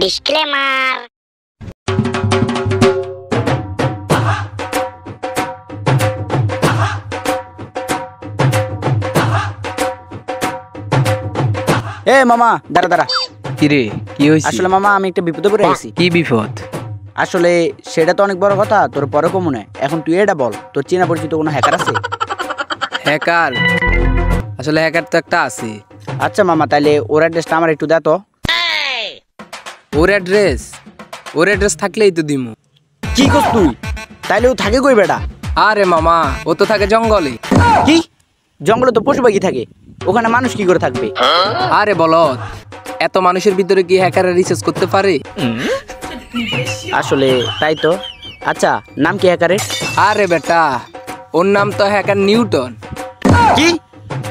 Disclaimer. এ মামা দাঁড়া দাঁড়া। কি রে, কি হইছে? আসলে মামা আমি একটা বিপদে পড়ে গেছি। কি বিপদ? আসলে সেটা তো অনেক বড় কথা, তোর পরে কমনে। এখন তুই এটা বল, তোর চেনা পরিচিত কোনো হ্যাকার আছে? হ্যাকার? আসলে হ্যাকার তো একটা আছে। আচ্ছা মামা, তাইলে ওর অ্যাড্রেসটা আমার একটু দে তো। ওর অ্যাড্রেস? ওর অ্যাড্রেস থাকলেই তো দিমু। কি করছ তুই? তাইলে ও থাকে কই বেটা? আরে মামা, ও তো থাকে জঙ্গলে। কি? জঙ্গলে তো পশু পাখি থাকে, ওখানে মানুষ কি করে থাকবে? আরে বলত, এত মানুষের ভিতরে কি হ্যাকাররা রিসার্চ করতে পারে? আসলে তাই তো। আচ্ছা, নাম কি হ্যাকারের? আরে বেটা, ওর নাম তো হ্যাকার নিউটন। কি?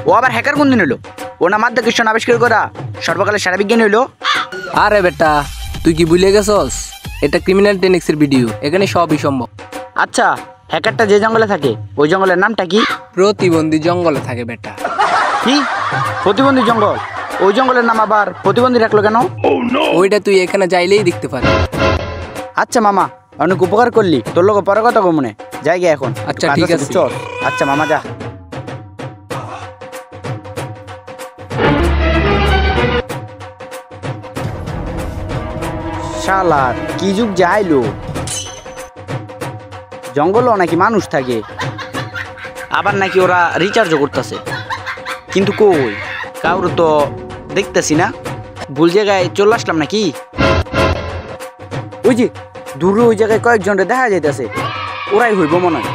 ও আবার হ্যাকার কোন দিন হলো? ও না মাধ্যাকর্ষণ আবিষ্কার করা সর্বকালের সেরা বিজ্ঞানী হইলো। আরে বেটা, তুই কি ভুলে গেছস? এটা ক্রিমিনাল টেনিক্সের ভিডিও, এখানে সবই সম্ভব। আচ্ছা, হ্যাকারটা যে জঙ্গলে থাকে ওই জঙ্গলের নামটা কি? প্রতিবন্ধী জঙ্গলে থাকে বেটা। কি? প্রতিবন্ধী জঙ্গল? ওই জঙ্গলের নাম আবার প্রতিবন্ধী রাখলো কেন? ওইটা তুই এখানে যাইলেই দেখতে পারবি। আচ্ছা মামা, অনেক উপকার করলি, তোর লোক পরে কথা কমনে জায়গা এখন। আচ্ছা ঠিক আছে, চল। আচ্ছা মামা যা। শালার কি যুগ যাইলো, জঙ্গলও নাকি মানুষ থাকে, আবার নাকি ওরা রিচার্জও করতেছে। কিন্তু কই কাউর তো দেখতেছি না। ভুল জায়গায় চলে আসলাম নাকি? ওই যে দূরে ওই জায়গায় কয়েকজনরে দেখা যাইতেছে, ওরাই হইব মনে হয়।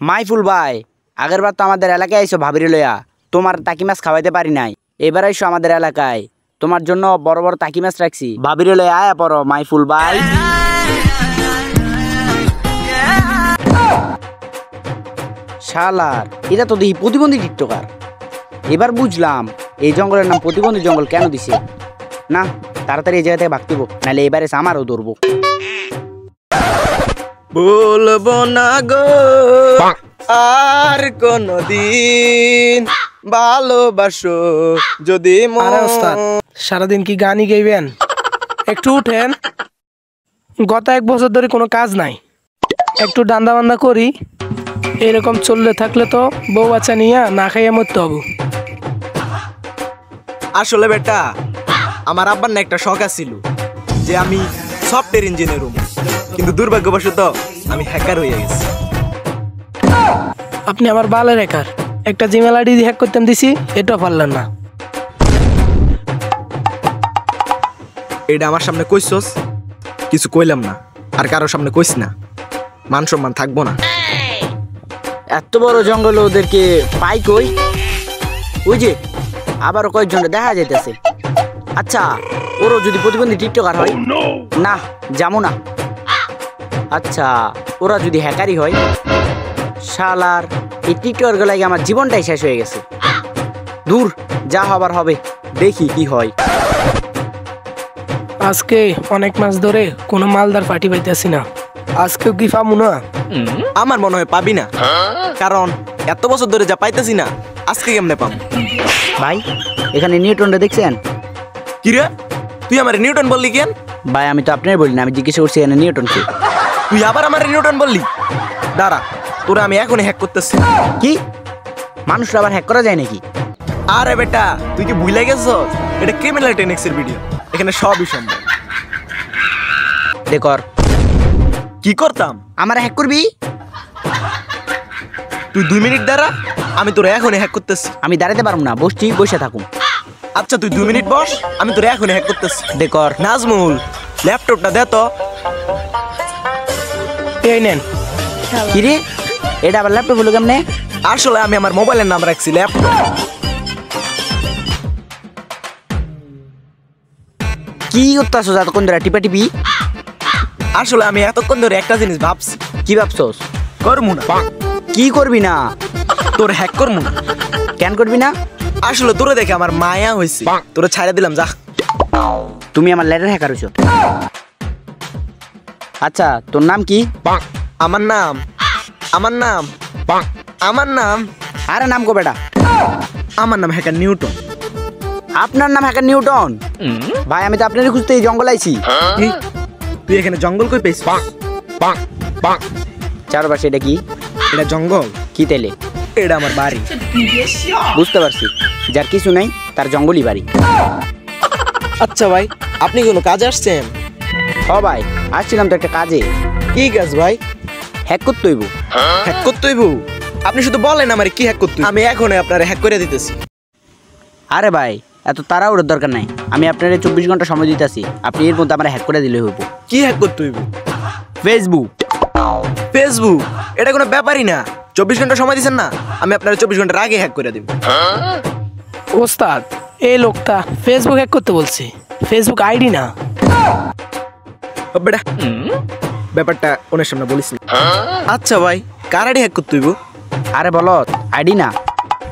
মাইফুল ভাই, আগের বার তো আমাদের এলাকায় আইসো ভাবিরে লইয়া, তোমার টাকি মাছ খাওয়াইতে পারি নাই। এবার আইসো আমাদের এলাকায়, তোমার জন্য বড় বড় টাকি মাছ রাখছি। ভাবিরে লইয়া আয়া পড়ো মাইফুল ভাই। শালার, এটা তো দেখি প্রতিবন্ধী টিকটকার। এবার বুঝলাম এই জঙ্গলের নাম প্রতিবন্ধী জঙ্গল কেন দিছে। না, তাড়াতাড়ি এই জায়গা থেকে ভাগতেব, নাহলে এবারে আমারও ধরবো। বলবো না গো আর কোনদিন ভালোবাসো যদি আরে ওস্তাদ, সারাদিন কি গানই গাইবেন? একটু উঠেন। গত 1 বছর ধরে কোনো কাজ নাই, একটু ডান্দা বান্দা করি। এরকম চললে থাকলে তো বউ বাচ্চা নিয়ে না খাইয়ে মরতে হবো। আসলে বেটা, আমার আব্বার না একটা শখ ছিল যে আমি সফটওয়্যার ইঞ্জিনিয়ার হব, কিন্তু দুর্ভাগ্যবশত আমি হ্যাকার হয়ে গেছি। আপনি আমার বালের হ্যাকার। একটা জিমেল আইডি হ্যাক করতে দিছি, এটাও পারলেন না। এটা আমার সামনে কইছস, কিছু কইলাম না, আর কারোর সামনে কইস না, মান সম্মান থাকবো না। এত বড় জঙ্গলে ওদেরকে পাই কই? ওই যে আবারও কয়েকজনকে দেখা যাইতেছে। আচ্ছা, ওরও যদি প্রতিবন্ধী টিকটকার হয়? না, যাবো না। আচ্ছা, ওরা যদি হ্যাকারই হয়? শালার, এই টিকটকার গুলাই আমার জীবনটাই শেষ হয়ে গেছে। দূর, যা হবার হবে, দেখি কি হয়। আজকে অনেক মাস ধরে কোনো মালদার পার্টি পাইতেছি না, আজকেও কি পাবো না? আমার মনে হয় পাবি না, কারণ এত বছর ধরে যা পাইতেছি না, আজকে কেমনে পাম? ভাই, এখানে নিউটনটা দেখছেন? কিরে, তুই আমার নিউটন বললি কেন? ভাই, আমি তো আপনার বলি না, আমি জিজ্ঞেস করছি এখানে নিউটনকে। তুই আবার আমার নিউটন বললি? দাঁড়া, তোরা আমি এখনই হ্যাক করতেছি। কি? মানুষরা আবার হ্যাক করা যায় নাকি? আরে বেটা, তুই কি ভুলে গেছস? এটা ক্রিমিনাল টেনিক্সের ভিডিও, এখানে সবই সম্ভব। দেখর কি করতাম? আমার হ্যাক করবি? তুই 2 মিনিট দাঁড়া, আমি তোরা এখনই হ্যাক করতেছি। আমি দাঁড়াতে পারবো না, বসছি, বসে থাকুন। আচ্ছা, তুই 2 মিনিট বস, আমি তোরা এখনই হ্যাক করতেছি। দেখর নাজমুল, ল্যাপটপটা দে তো। এই নেন। কি রে, এটা আবার ল্যাপটপ হলো কেমনে? আসলে আমি আমার মোবাইলের নাম রাখছি ল্যাপটপ। কি করতেছো এতক্ষণ ধরে টিপা টিপি? আসলে আমি এতক্ষণ ধরে একটা জিনিস ভাবছি। কি ভাবছোস? করমু না। কি করবি না? তোর হ্যাক করমু না। কেন করবি না? আসলে তোরে দেখে আমার মায়া হয়েছে, তোরে ছাইড়া দিলাম, যা। তুমি আমার লেটার হ্যাকার হইছো। আচ্ছা, তোর নাম কি? আমার নাম আরে নাম গো বেটা। আমার নাম হ্যাকার নিউটন। আপনার নাম হ্যাকার নিউটন? ভাই আমি তো আপনারই খুঁজতে এই জঙ্গল আইছি। এই, তুই এখানে জঙ্গল কই পেয়েছিস? চারপাশে এটা কি? এটা জঙ্গল? কি তেলে? এটা আমার বাড়ি। বুঝতে পারছি, যার কিছু নাই তার জঙ্গলই বাড়ি। আচ্ছা ভাই, আপনি কোনো কাজে আসছেন? ও ভাই, আসছিলাম তো একটা কাজে। কি কাজ ভাই? হ্যাক করতে হইব। হ্যাক করতে হইব? আপনি শুধু বলেন আমারে কি হ্যাক করতে হইব। আমি এখনই আপনারে হ্যাক করে দিতেছি। আরে ভাই, এত তাড়াহুড়োর দরকার নাই। আমি আপনার 24 ঘন্টা সময় দিতেছি, আপনি এর মধ্যে আমার হ্যাক করে দিলে হইব। কি হ্যাক করতে হইব? ফেসবুক। ফেসবুক? এটা কোনো ব্যাপারই না। 24 ঘন্টা সময় দিচ্ছেন না, আমি আপনার 24 ঘন্টার আগে হ্যাক করে দিব। ওস্তাদ, এই লোকটা ফেসবুক হ্যাক করতে বলছে, ফেসবুক আইডি না। ও বেটা, ব্যাপারটা ওনার সামনে বলিস না। আচ্ছা ভাই, কার আইডি হ্যাক করতে হইব? আরে বলো, আইডি না,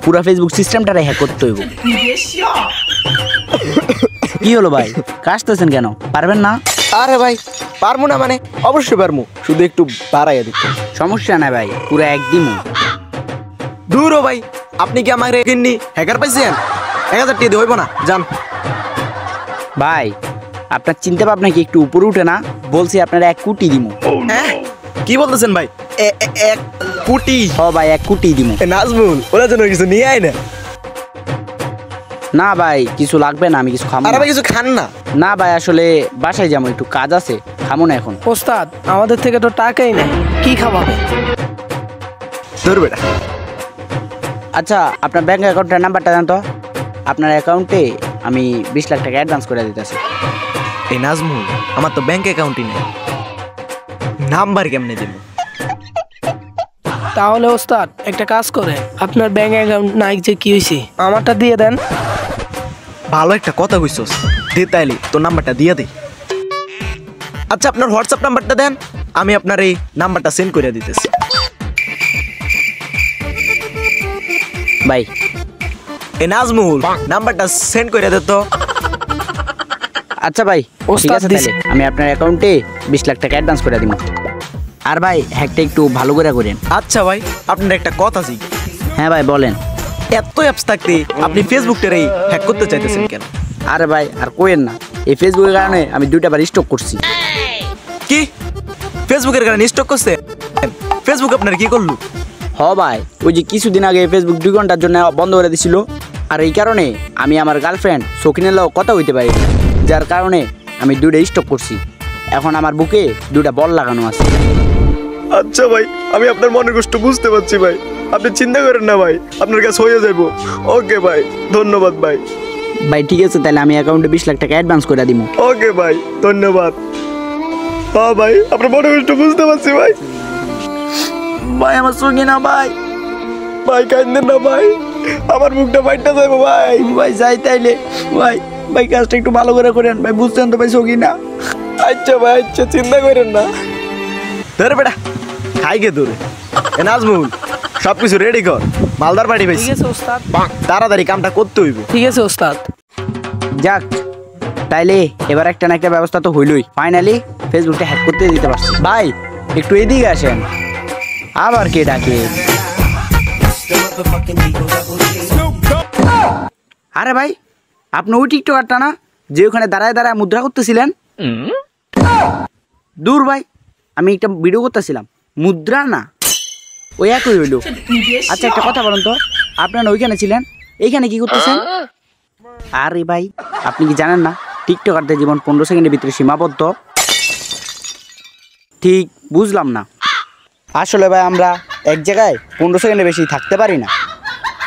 পুরা ফেসবুক সিস্টেমটারে হ্যাক করতে হইব। কি হলো ভাই, কাশতেছেন কেন? পারবেন না? আরে ভাই, পারবো না মানে অবশ্যই পারবো, শুধু একটু বাড়াইয়া দিতে। সমস্যা নাই ভাই, পুরা একদিনও। দূর ও ভাই, আপনি কি আমার কিন্নি হ্যাকার পাইছেন? 1000 টাকা দিয়ে হইব না, যান। ভাই, আপনার চিন্তা ভাবনা কি একটু উপরে উঠে না? বলছি আপনার 1 কোটি দিমু। হ্যাঁ? কি বলতেছেন ভাই? 1 কোটি? ও ভাই, 1 কোটি দিমু। নাজমুল, ওরা যেন কিছু নিয়ে আয় না। না ভাই, কিছু লাগবে না, আমি কিছু খাবো আর না। ভাই কিছু খান না? না ভাই, আসলে বাসায় যাবো, একটু কাজ আছে, খাবো না এখন। ওস্তাদ, আমাদের থেকে তো টাকাই নেই, কি খাওয়াবে? ধর বেটা। আচ্ছা, আপনার ব্যাংক অ্যাকাউন্টের নাম্বারটা দেন তো। আপনার অ্যাকাউন্টে আমি 20 লাখ টাকা অ্যাডভান্স করে দিতেছি। এই নাজমুল, আমার তো ব্যাংক অ্যাকাউন্টই নেই, নাম্বার কেমনে দেব? তাহলে ওস্তাদ একটা কাজ করে, আপনার ব্যাংক অ্যাকাউন্ট নাই যে কি হয়েছে, আমারটা দিয়ে দেন। ভালো একটা কথা কইছস, দে তাইলে তোর নাম্বারটা দিয়ে দে। আচ্ছা, আপনার হোয়াটসঅ্যাপ নাম্বারটা দেন, আমি আপনার এই নাম্বারটা সেন্ড করে দিতেছি। ভাই, এই নাজমুল, নাম্বারটা সেন্ড করে দে তো। আচ্ছা ভাই, ঠিক ওস্তাদ আছে, দিছে। তাহলে আমি আপনার অ্যাকাউন্টে 20 লাখ টাকা অ্যাডভান্স করে দিব। আর ভাই, হ্যাকটা একটু ভালো করে করেন। আচ্ছা ভাই, আপনার একটা কথা জি, হ্যাঁ ভাই, বলেন। এত অ্যাপস থাকতে আপনি ফেসবুকটারে হ্যাক করতে চাইতেছেন কেন? আরে ভাই, আর কোয়েন না, এই ফেসবুকের কারণে আমি 2টা বার স্টক করছি। কি ফেসবুকের কারণে স্টক করছে? ফেসবুক আপনার কি করলো? হ ভাই, ওই যে কিছুদিন আগে ফেসবুক 2 ঘন্টার জন্য বন্ধ করে দিছিল, আর এই কারণে আমি আমার গার্লফ্রেন্ড সকিনের লোক কথা হইতে পারি, যার কারণে আমি 2টা স্টক করছি। এখন আমার বুকে 2টা বল লাগানো আছে। আচ্ছা ভাই, আমি আপনার মনের কষ্ট বুঝতে পারছি ভাই, আপনি চিন্তা করেন না ভাই, আপনার কাছে হয়ে যাইব। ওকে ভাই, ধন্যবাদ ভাই। ভাই ঠিক আছে, তাহলে আমি অ্যাকাউন্টে 20 লাখ টাকা অ্যাডভান্স করে দিব। ওকে ভাই, ধন্যবাদ। হ্যাঁ ভাই, আপনার মনের কষ্ট বুঝতে পারছি ভাই। ভাই আমার সকিনা ভাই, ভাই কাঁদেন না ভাই, আমার মুখটা ফাইটটা যাইবো ভাই। ভাই যাই তাইলে। ভাই ভাই, কাজটা একটু ভালো করে করেন ভাই, বুঝছেন তো ভাই সকিনা। আচ্ছা ভাই, আচ্ছা, চিন্তা করেন না। ধরে বেটা, খাই গে দূরে। এ নাজমুল, সবকিছু রেডি কর, মালদার বাড়ি ভাই। ঠিক আছে ওস্তাদ। তাড়াতাড়ি কামটা করতে হইব। ঠিক আছে ওস্তাদ। যাক, তাইলে এবার একটা না একটা ব্যবস্থা তো হইলই। ফাইনালি ফেসবুকটা হ্যাক করতে দিতে পারছি। ভাই একটু এদিকে আসেন। আবার কে ডাকে? আরে ভাই, আপনি ওই টিকটকারটা না যে ওখানে দাঁড়ায় দাঁড়ায় মুদ্রা করতেছিলেন? দূর ভাই, আমি একটা ভিডিও করতেছিলাম, মুদ্রা না, ওই একই হইল। আচ্ছা একটা কথা বলুন তো, আপনারা ওইখানে ছিলেন, এইখানে কি করতেছেন? আরে ভাই, আপনি কি জানেন না টিকটকারদের জীবন 15 সেকেন্ডের ভিতরে সীমাবদ্ধ? ঠিক বুঝলাম না। আসলে ভাই আমরা এক জায়গায় 15 সেকেন্ডের বেশি থাকতে পারি না।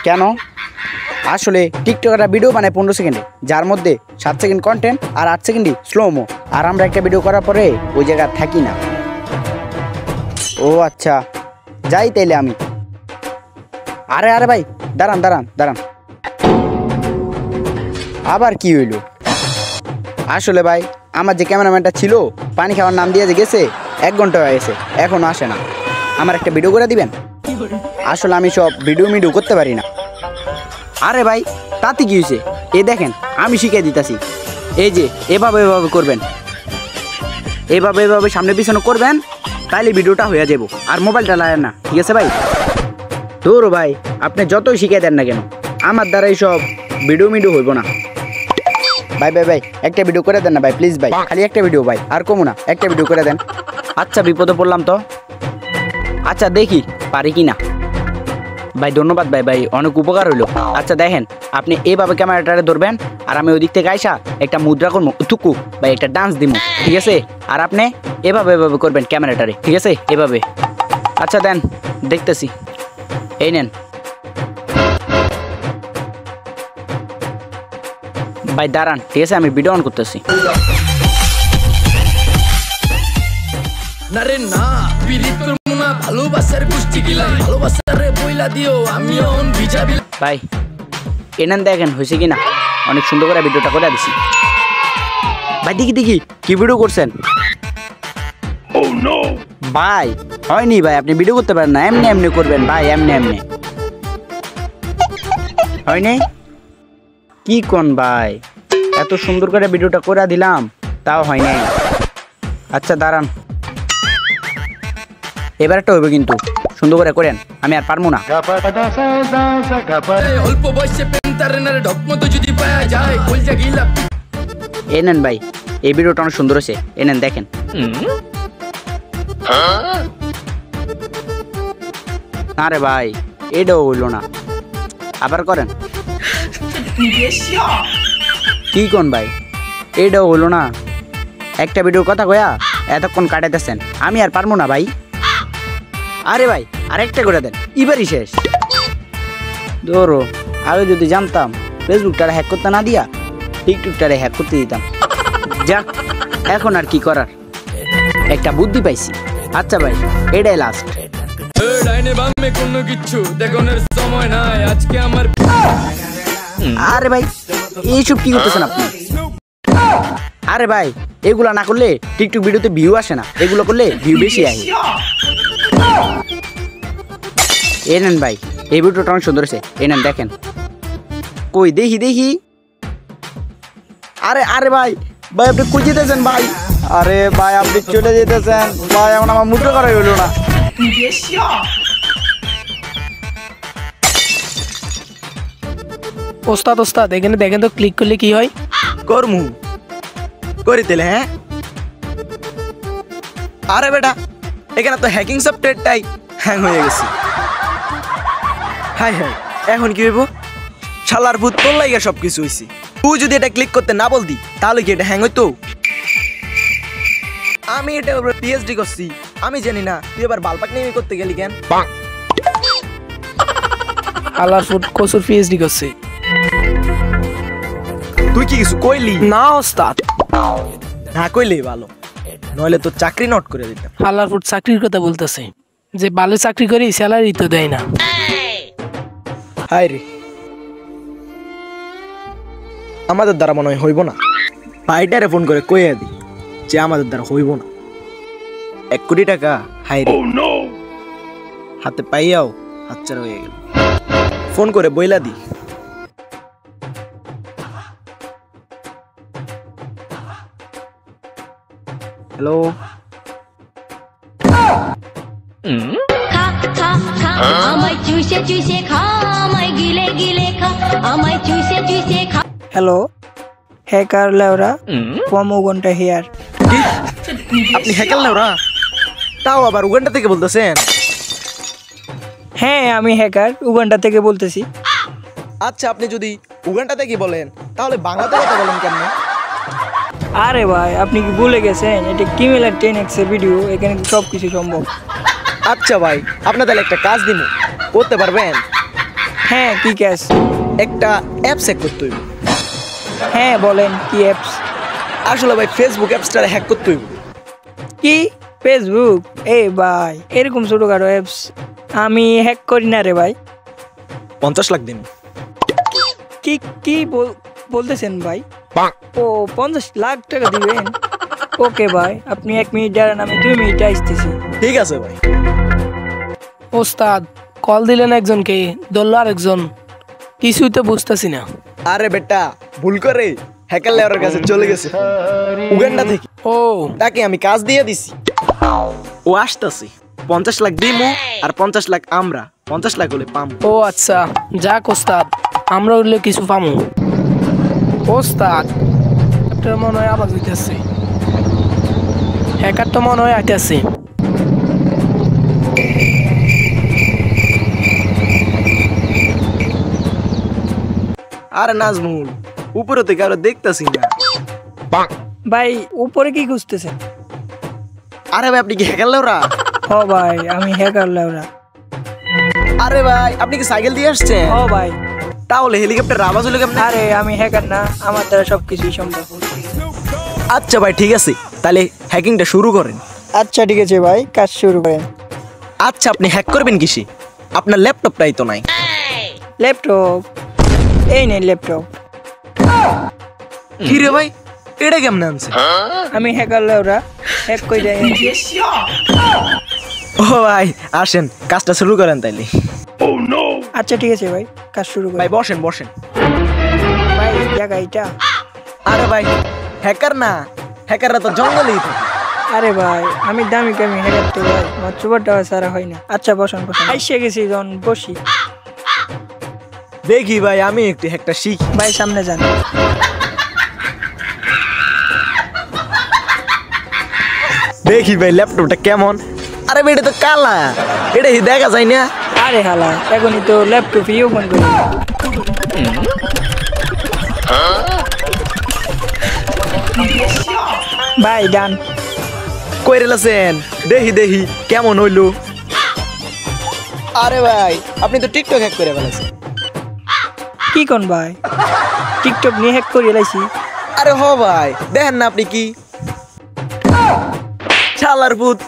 কেন? আসলে টিকটকাররা ভিডিও বানায় 15 সেকেন্ডে, যার মধ্যে 7 সেকেন্ড কন্টেন্ট আর 8 সেকেন্ডই স্লোমো। আর আমরা একটা ভিডিও করার পরে ওই জায়গায় থাকি না। ও আচ্ছা, যাই তাইলে আমি। আরে আরে ভাই, দাঁড়ান দাঁড়ান দাঁড়ান, আবার কি হইল? আসলে ভাই, আমার যে ক্যামেরাম্যানটা ছিল পানি খাওয়ার নাম দিয়ে যে গেছে, 1 ঘন্টা হয়ে গেছে, এখনো আসে না। আমার একটা ভিডিও করে দিবেন? আসলে আমি সব ভিডিও করতে পারি না। আরে ভাই, তাতে কি হয়েছে? এই দেখেন, আমি শিখিয়ে দিতেছি। এই যে এভাবে এভাবে করবেন, এভাবে এভাবে সামনে পিছনে করবেন, তাইলে ভিডিওটা হয়ে যাবো। আর মোবাইলটা লাগেন না, ঠিক আছে ভাই? ধরো ভাই, আপনি যতই শিখিয়ে দেন না কেন, আমার দ্বারা সব ভিডিও হইব না। ভাই ভাই ভাই একটা ভিডিও করে দেন না ভাই, প্লিজ ভাই, খালি একটা ভিডিও ভাই, আর কমু না, একটা ভিডিও করে দেন। আচ্ছা বিপদে পড়লাম তো, আচ্ছা দেখি পারি কি না। ভাই ধন্যবাদ ভাই, ভাই অনেক উপকার হইলো। আচ্ছা দেখেন, আপনি এইভাবে ক্যামেরাটারে ধরবেন, আর আমি ওই দিক থেকে আইসা একটা মুদ্রা করবো টুকু ভাই, একটা ডান্স দিব, ঠিক আছে? আর আপনি এভাবে এভাবে করবেন ক্যামেরাটারে, ঠিক আছে? এভাবে। আচ্ছা দেন দেখতেছি, এই নেন ভাই, দাঁড়ান, ঠিক আছে আমি ভিডিও অন করতেছি। না রে না পিরিত করবো না, ভালোবাসার গোষ্ঠী গিলাই, ভালোবাসার রে বইলা দিও আমিও অন ভিজাবি। ভাই এনেন দেখেন হয়েছে কিনা, অনেক সুন্দর করে ভিডিওটা করে দিছি ভাই। দেখি দেখি কি ভিডিও করছেন ভাই? হয়নি ভাই, আপনি ভিডিও করতে পারেন না, এমনি এমনি করবেন ভাই, এমনি এমনি হয়নি। কি কোন ভাই, এত সুন্দর করে ভিডিওটা করে দিলাম তাও হয় নাই। আচ্ছা দাঁড়ান, এবার একটা হবে কিন্তু, সুন্দর করে করেন, আমি আর পারবো না। অল্প বয়সে পেন্টারেনার ঢকমতো যদি পাওয়া যায় কলজা গিলা। এ নেন ভাই, এই ভিডিওটা অনেক সুন্দর হয়েছে, এ নেন দেখেন। না রে ভাই, এটাও হইলো না, আবার করেন। কি কোন ভাই, এটাও হইলো না, একটা ভিডিওর কথা কয়া এতক্ষণ কাটাইতেছেন, আমি আর পারবো না ভাই। আরে ভাই আরেকটা করে দেন, এবারই শেষ। ধরো আগে যদি জানতাম ফেসবুকটারে হ্যাক করতে না দিয়া টিকটকটারে হ্যাক করতে দিতাম। যাক, এখন আর কি করার, একটা বুদ্ধি পাইছি। আচ্ছা ভাই এটাই লাস্ট। ডাইনে বামে কোনো কিচ্ছু দেখানোর সময় নাই আজকে আমার। আরে ভাই এইসব কি করতেছেন আপনি? আরে ভাই এগুলা না করলে টিকটক ভিডিওতে ভিউ আসে না, এগুলো করলে ভিউ বেশি আসে। এ নেন ভাই, এই ভিডিওটা অনেক সুন্দর হয়েছে, এ নেন দেখেন। কই দেখি দেখি। আরে আরে ভাই, ভাই আপনি কই যেতেছেন ভাই? আরে ভাই আপনি চলে যেতেছেন ভাই, এখন আমার মুদ্রা করা হইলো না। ওস্তাদ ওস্তাদ এখানে দেখেন তো, ক্লিক করলে কি হয়? করমু করি তেলে। হ্যাঁ আরে বেটা, এখানে তো হ্যাকিং সফটওয়্যারটাই হ্যাং হয়ে গেছে। হাই হাই, এখন কি হইব? শালার ভূত, তোর লাইগা সব কিছু হইছে। তুই যদি এটা ক্লিক করতে না বলতি তাহলে কি এটা হ্যাং হইতো? আমি এটা উপরে পিএইচডি করছি, আমি জানি না তুই এবার বালপাক নেমে করতে গেলি কেন? আল্লাহর ফুট কসুর পিএইচডি করছে। তুই কি কিছু কইলি? না ওস্তাদ, না কইলেই ভালো, নইলে তোর চাকরি নট করে দিতাম। আল্লাহর ফুট চাকরির কথা বলতেছে, যে ভালো চাকরি করি স্যালারি তো দেয় না। হাই রে, আমাদের দ্বারা মনে হয় হইব না। ভাইটারে ফোন করে কইয়া দি যে আমাদের দ্বারা হইব না। 1 কোটি টাকা হাই রে, হাতে পাইয়াও হাতছাড়া হয়ে গেল। ফোন করে বইলা দি। হ্যালো, খা খা খা আমায় চুষে চুষে খা, আমায় গিলে গিলে খা, আমায় চুষে চুষে খা। হ্যালো হ্যাকার লেওরা, পমগন্টা হেয়ার। আপনি হ্যাকার না ওরা? তাও আবার উগান্ডা থেকে বলতেছেন? হ্যাঁ আমি হ্যাকার, উগান্ডা থেকে বলতেছি। আচ্ছা আপনি যদি উগান্ডা থেকে বলেন তাহলে বাংলাতে কথা বলেন কেন? আরে ভাই আপনি কি ভুলে গেছেন, এটা কিমেলার 10x এর ভিডিও, এখানে সব কিছু সম্ভব। আচ্ছা ভাই, আপনার তাহলে একটা কাজ দিন, করতে পারবেন? হ্যাঁ কি ক্যাশ? একটা অ্যাপ চেক করতে হইব। হ্যাঁ বলেন কি অ্যাপস? আসলে ভাই ফেসবুক অ্যাপসটা হ্যাক করতে হইব। কি ফেসবুক? এই ভাই এরকম ছোটখাটো অ্যাপস আমি হ্যাক করি না রে ভাই। 50 লাখ দিন। কি কি বলতেছেন ভাই? ও 50 লাখ টাকা দিবেন? ওকে ভাই, আপনি 1 মিনিট দাঁড়ান, আমি 2 মিনিটে আসতেছি। ঠিক আছে ভাই। ওস্তাদ কল দিলেন একজনকে, ধরলো আরেকজন, কিছুই তো বুঝতেছি না। আরে বেটা, ভুল করে হ্যাকার লেয়ারের কাছে চলে গেছে উগান্ডা থেকে। ও তাকে আমি কাজ দিয়ে দিছি, ও আসতেছে। 50 লাখ দিমু, আর 50 লাখ আমরা, 50 লাখ হলে পাম। ও আচ্ছা, যাক ওস্তাদ, আমরা উঠলে কিছু পামু। ওস্তাদ একটা মনে হয় আওয়াজ হইতেছে। হ্যাকার তো মনে হয় আইতেছে। আরে নাজমুল, উপরে থেকে আরো দেখতাছি না। ভাই উপরে কি খুঁজতেছেন? আরে ভাই আপনি কি হ্যাকার লেওরা? ও ভাই আমি হ্যাকার লেওরা। আরে ভাই আপনি কি সাইকেল দিয়ে আসছেন? ও ভাই তাহলে হেলিকপ্টার আওয়াজ হলো কেমনে? আরে আমি হ্যাকার না, আমার দ্বারা সবকিছুই সম্ভব। আচ্ছা ভাই ঠিক আছে, তাহলে হ্যাকিংটা শুরু করেন। আচ্ছা ঠিক আছে ভাই, কাজ শুরু করেন। আচ্ছা আপনি হ্যাক করবেন কিসে? আপনার ল্যাপটপটাই তো নাই। ল্যাপটপ এই নেই ল্যাপটপ। কি রে ভাই, এটা কেমনে আনছে? আমি হ্যাকার লেওরা, হ্যাক কইরা ও ভাই আসেন কাজটা শুরু করেন তাইলে। আচ্ছা ঠিক আছে ভাই, কাজ শুরু করেন। ভাই বসেন বসেন। ভাই জায়গা এটা। আরে ভাই হ্যাকার না, হ্যাকাররা তো জঙ্গলেই থাকে। আরে ভাই আমি দামি কামি হ্যাকার তো ভাই, আমার চুবারটা সারা হয় না। আচ্ছা বসেন বসেন, আইসে গেছি যখন বসি। দেখি ভাই আমি একটু হ্যাকটা শিখি। ভাই সামনে যান। দেখি ভাই ল্যাপটপটা কেমন। আরে ভাই এটা তো কালা, এটা দেখা যায় না। আরে হালা এখনই তো ল্যাপটপ ওপেন করি। ভাই ডান। কই রেলাছেন? দেখি দেখি কেমন হইলো। আরে ভাই আপনি তো টিকটক হ্যাক করে ফেলেছেন। কি কোন ভাই, টিকটক নিয়ে হ্যাক করে লাইছি। আরে হ ভাই দেখেন না আপনি কি শালার ভূত,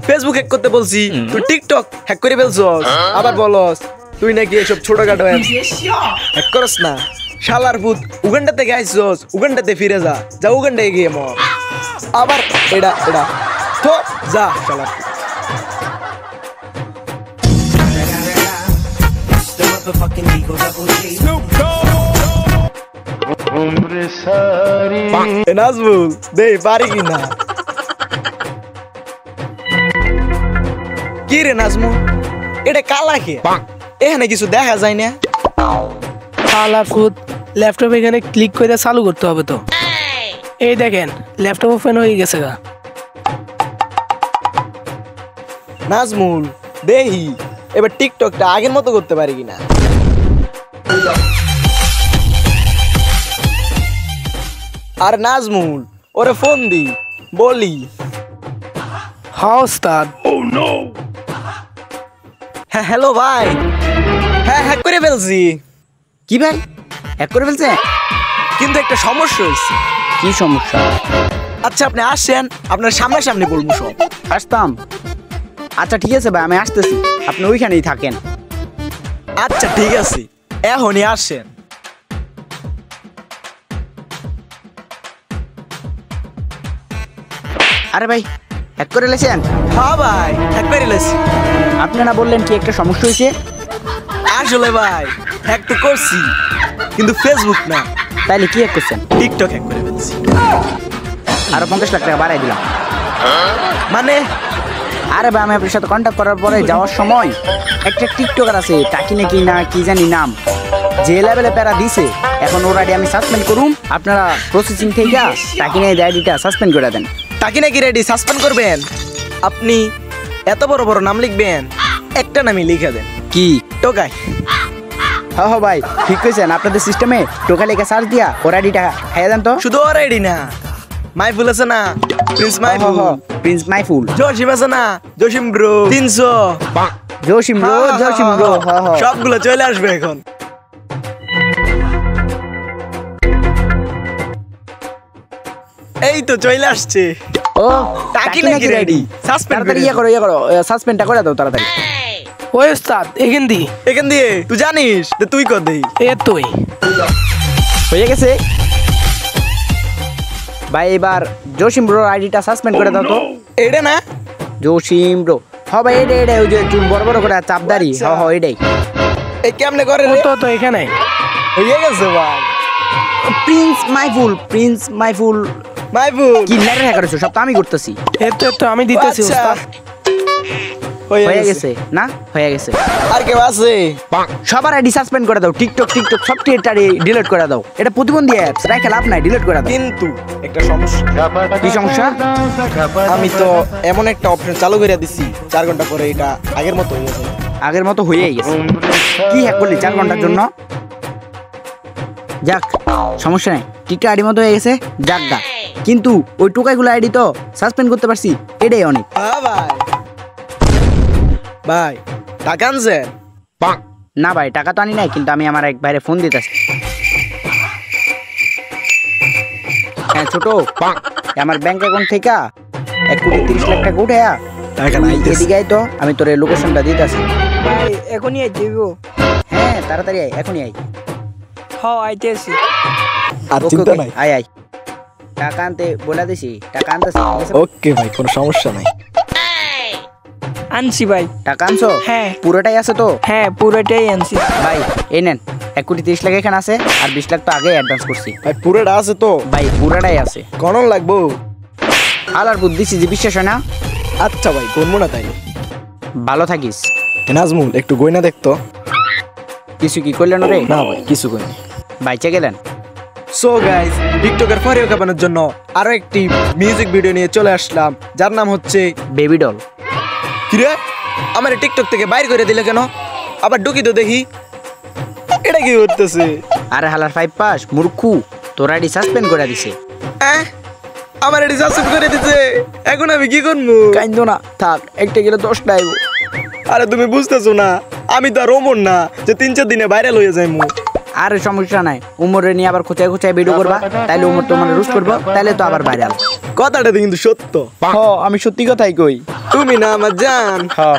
ফেসবুক হ্যাক করতে বলছি তুই টিকটক হ্যাক করে ফেলছস। আবার বলস তুই নাকি এসব ছোটখাটো হ্যাক করস না। শালার ভূত, উগান্ডা থেকে আইসস, উগান্ডাতে ফিরে যা, যা উগান্ডায় গিয়ে মর। আবার এটা এটা তো যা শালার ভূত। নাজমুল দে পারি কি না? কি রে নাজমুল, এটা কালা কে? এখানে কিছু দেখা যায় না। শালা ফুট, ল্যাপটপ এখানে ক্লিক করে চালু করতে হবে তো। এই দেখেন ল্যাপটপ ওপেন হয়ে গেছে গা। নাজমুল দেহি এবার টিকটকটা আগের মতো করতে পারি কিনা। আর নাজমুল ওরে ফোন দি বলি। হ্যাঁ ওস্তাদ। হ্যাঁ হ্যালো ভাই, হ্যাঁ হ্যাক করে ফেলছি। কি ভাই হ্যাক করে ফেলছে? কিন্তু একটা সমস্যা হয়েছে। কি সমস্যা? আচ্ছা আপনি আসেন, আপনার সামনাসামনি বলবো সব। আসতাম। আচ্ছা ঠিক আছে ভাই আমি আসতেছি, আপনি ওইখানেই থাকেন। আচ্ছা ঠিক আছে এখনই আসেন। আরে ভাই হ্যাক করে লেছেন? হ্যাঁ ভাই হ্যাক করে ফেলেছি। আপনি না বললেন কি একটা সমস্যা হয়েছে? আসলে ভাই হ্যাক তো করছি, কিন্তু ফেসবুক না, তাইলে কি হ্যাক করছেন? টিকটক হ্যাক করে ফেলছি। আরো 50 লাখ টাকা বাড়াই দিলাম। মানে? আরে ভাই আমি আপনার সাথে কন্ট্যাক্ট করার পরে যাওয়ার সময় একটা টিকটকার আছে টাকি নাকি না কি জানি নাম, যে লেভেলে প্যারা দিছে, এখন ওর আইডি আমি সাসপেন্ড করুম। আপনারা প্রসেসিং থেকে টাকি নিয়ে আইডিটা সাসপেন্ড করে দেন। তাকে নাকি রেডি সাসপেন্ড করবেন? আপনি এত বড় বড় নাম লিখবেন, একটা নামই লিখে দেন। কি? টোকাই। হ্যাঁ হ্যাঁ ভাই ঠিক কইছেন, আপনাদের সিস্টেমে টোকা লেখা সার্চ দিয়া ওর আইডিটা খাইয়া দেন তো। শুধু ওর আইডি না, মাইফুল আছে না, প্রিন্স মাইফুল, প্রিন্স মাইফুল, জসিম আছে না, Jasim bro 300, Jasim bro, Jasim bro, সবগুলো চলে আসবে এখন। এই তো চলে আসছে। ও টাকি নাকি রেডি সাসপেন্ড তাড়াতাড়ি ইয়ে করো সাসপেন্ডটা করে দাও তাড়াতাড়ি। ওই ওস্তাদ এখান দি, এখান দিয়ে তুই জানিস যে তুই কর দেই। এ তুই হয়ে গেছে ভাই, এবার জসিম ব্রোর আইডিটা সাসপেন্ড করে দাও তো। এটা না জসিম ব্রো, হ্যাঁ ভাই এটাই এটাই, ওই যে চুল বড় বড় করে চাপদারি, হ্যাঁ হ্যাঁ এটাই। এই কেমনে করে ও রে? তো এখানে হয়ে গেছে ভাই। প্রিন্স মাইফুল, প্রিন্স মাইফুল মাইফুল কি লেটার হ্যাক করেছো? সব তো আমি করতেছি। এ তো আমি দিতেছি আচ্ছা। ওস্তাদ। হয়ে গেছে না হয়ে গেছে আর কেউ আছে? সবার আইডি সাসপেন্ড করে দাও টিকটক সব ডিলিট করে দাও এটা প্রতিবন্ধী অ্যাপস রাখে লাভ নাই ডিলিট করে দাও কিন্তু একটা সমস্যা। কি সমস্যা আমি তো এমন একটা অপশন চালু করে দিছি 4 ঘন্টা পরে এটা আগের মতো হয়ে গেছে। আগের মতো হয়েই গেছে কি হ্যাক করলি 4 ঘন্টার জন্য যাক সমস্যা নাই টিকটক আইডি মতো হয়ে গেছে যাক গা কিন্তু ওই টোকাইগুলো আইডি তো সাসপেন্ড করতে পারছি এটাই অনেক ভাই ভাই টাকা আনছেন? না ভাই টাকা তো আনি নাই কিন্তু আমি আমার এক ভাইরে ফোন দিতেছি হ্যাঁ ছোট আমার ব্যাংক অ্যাকাউন্ট থেকে 1,30,00,000 টাকা উঠে টাকা নাই এদিকে আয় তো আমি তোর লোকেশনটা দিতেছি ভাই এখনই আইতে হইব। হ্যাঁ তাড়াতাড়ি আয় এখনই আয় আইতেছি। আর ওকে, চিন্তা ওকে, নাই। আয় আয় টাকা আনতে বলে দিছি টাকা আনতেছি ঠিক আছে? ওকে ভাই কোনো সমস্যা নাই। আনছি ভাই। টাকা আনছো হ্যাঁ। পুরোটাই আছে তো হ্যাঁ পুরোটাই আনছি। ভাই এই নেন 1,30,00,000 এখানে আছে আর 20 লাখ তো আগে অ্যাডভান্স করছি ভাই পুরোটা আছে তো? ভাই পুরোটাই আছে গণন লাগবো? আলার বুদ্ধিছি যে বিশ্বাস হয় না আচ্ছা ভাই গণবো না তাইলে। ভালো থাকিস নাজমুল একটু গয়না দেখতো। কিছু কি করলেন রে না ভাই কিছু করিনি। বাইচে গেলেন সো গাইস টিকটকের ফরিও কাপানোর জন্য আরো একটি মিউজিক ভিডিও নিয়ে চলে আসলাম যার নাম হচ্ছে বেবি ডল কিরে আমার টিকটক থেকে বাইর করে দিলে কেন? আবার ঢুকি তো দেখি এটা কি করতেছে? আরে হালার 5 পাস মূর্খু তোর আইডি সাসপেন্ড করে দিছে আমার এটি সাবস্ক্রাইব করে দিতে এখন আমি কি করবো? কাইন্দো না থাক একটা গেলে 10 টাইব আরে তুমি বুঝতেছো না আমি তো আর ওমর না যে 3-4 দিনে ভাইরাল হয়ে যাইমু। আরে সমস্যা নাই উমরে নিয়ে আবার খোঁচায় খোঁচায় ভিডিও করবা তাইলে উমর তোমার রুশ করবো তাইলে তো আবার ভাইরাল কথাটা কিন্তু সত্য। আমি সত্যি কথাই কই তুমি না আমার জান। হ্যাঁ